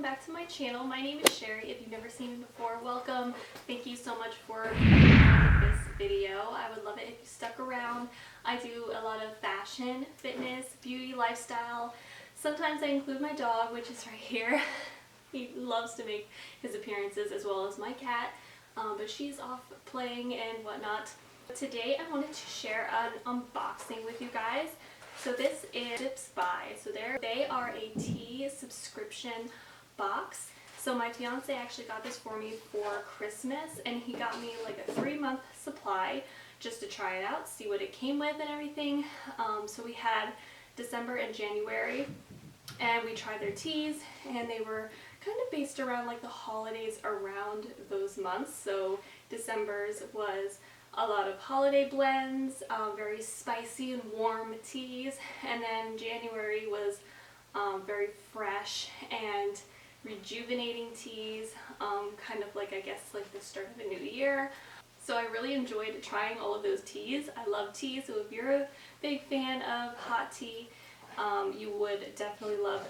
back to my channel. My name is Sherry. If you've never seen me before, welcome. Thank you so much for this video. I would love it if you stuck around. I do a lot of fashion, fitness, beauty, lifestyle. Sometimes I include my dog, which is right here. He loves to make his appearances, as well as my cat, but she's off playing and whatnot. Today I wanted to share an unboxing with you guys. So this is SIPS Buy. So they are a tea subscription box. So my fiance actually got this for me for Christmas, and he got me like a 3-month supply just to try it out, see what it came with and everything. So we had December and January, and we tried their teas, and they were kind of based around like the holidays around those months. So December's was a lot of holiday blends, very spicy and warm teas, and then January was very fresh and rejuvenating teas, kind of like, I guess, like the start of a new year. So I really enjoyed trying all of those teas. I love tea, so if you're a big fan of hot tea, you would definitely love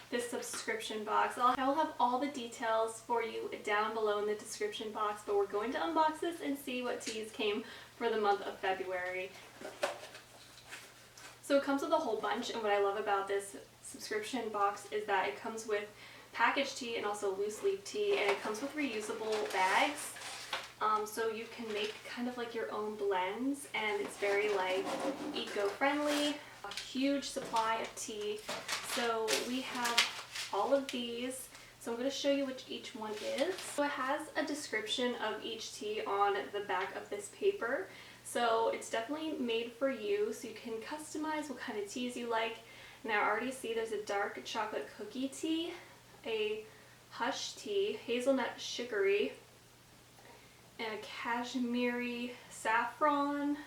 this subscription box. I will have all the details for you down below in the description box, but we're going to unbox this and see what teas came for the month of February. So it comes with a whole bunch, and what I love about this subscription box is that it comes with packaged tea and also loose leaf tea, and it comes with reusable bags. So you can make kind of like your own blends, and it's very like eco-friendly. A huge supply of tea. So we have all of these. So I'm going to show you which each one is. So it has a description of each tea on the back of this paper. So it's definitely made for you, so you can customize what kind of teas you like. Now I already see there's a dark chocolate cookie tea, a hush tea, hazelnut sugary, and a cashmere saffron.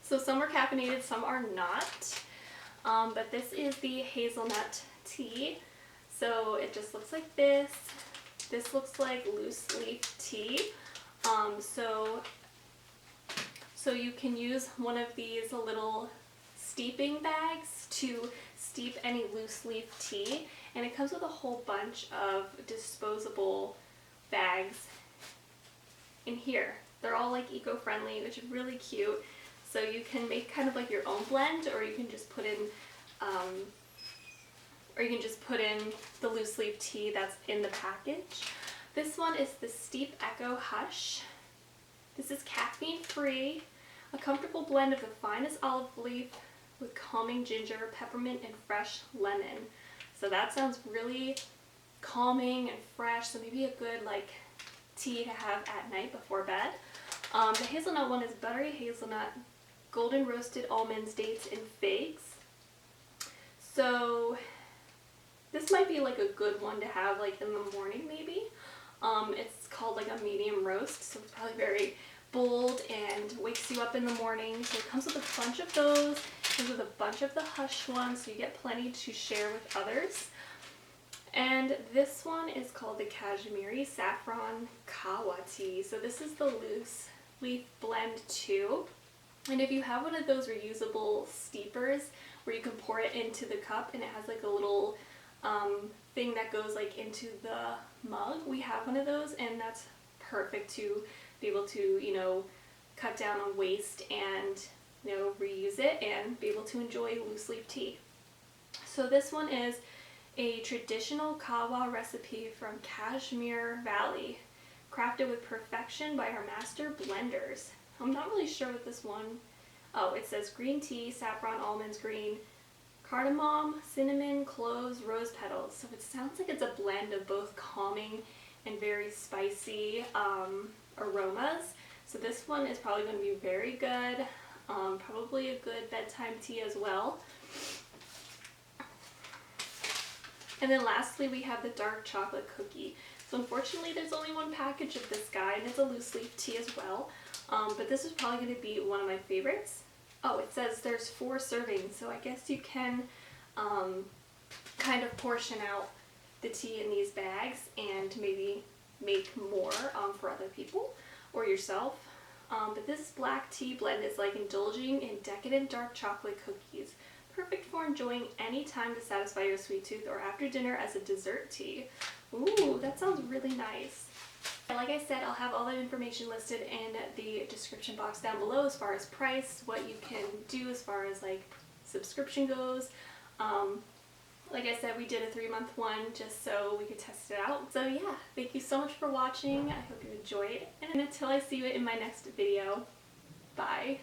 So some are caffeinated, some are not, but this is the hazelnut tea. So it just looks like this. This looks like loose leaf tea. So you can use one of these little steeping bags to steep any loose leaf tea, and it comes with a whole bunch of disposable bags in here. They're all like eco-friendly, which is really cute. So you can make kind of like your own blend, or you can just put in, the loose leaf tea that's in the package. This one is the Steep Echo Hush. This is caffeine free, a comfortable blend of the finest olive leaf with calming ginger, peppermint, and fresh lemon. So that sounds really calming and fresh. So maybe a good like tea to have at night before bed. The hazelnut one is buttery hazelnut, golden roasted almonds, dates, and figs. So this might be like a good one to have like in the morning maybe. It's called like a medium roast, so it's probably very bold and wakes you up in the morning. So it comes with a bunch of those. It comes with a bunch of the hush ones, so you get plenty to share with others. And this one is called the Cashmere Saffron Kawa Tea. So this is the loose leaf blend too. And if you have one of those reusable steepers where you can pour it into the cup and it has like a little thing that goes like into the mug, we have one of those, and that's perfect to be able to, you know, cut down on waste and, you know, reuse it and be able to enjoy loose leaf tea. So this one is a traditional kawa recipe from Kashmir Valley, crafted with perfection by our master blenders. I'm not really sure what this one, oh, it says green tea, saffron, almonds, green, cardamom, cinnamon, cloves, rose petals. So it sounds like it's a blend of both calming and very spicy aromas. So this one is probably going to be very good, probably a good bedtime tea as well. And then lastly, we have the dark chocolate cookie. So unfortunately, there's only one package of this guy, and it's a loose leaf tea as well. But this is probably going to be one of my favorites. Oh, it says there's 4 servings, so I guess you can kind of portion out the tea in these bags and maybe make more for other people or yourself. But this black tea blend is like indulging in decadent dark chocolate cookies, perfect for enjoying any time to satisfy your sweet tooth or after dinner as a dessert tea. Ooh, that sounds really nice. Like I said, I'll have all that information listed in the description box down below as far as price, what you can do as far as like subscription goes. Like I said, we did a 3-month one just so we could test it out. So yeah, thank you so much for watching. I hope you enjoyed. And until I see you in my next video, bye.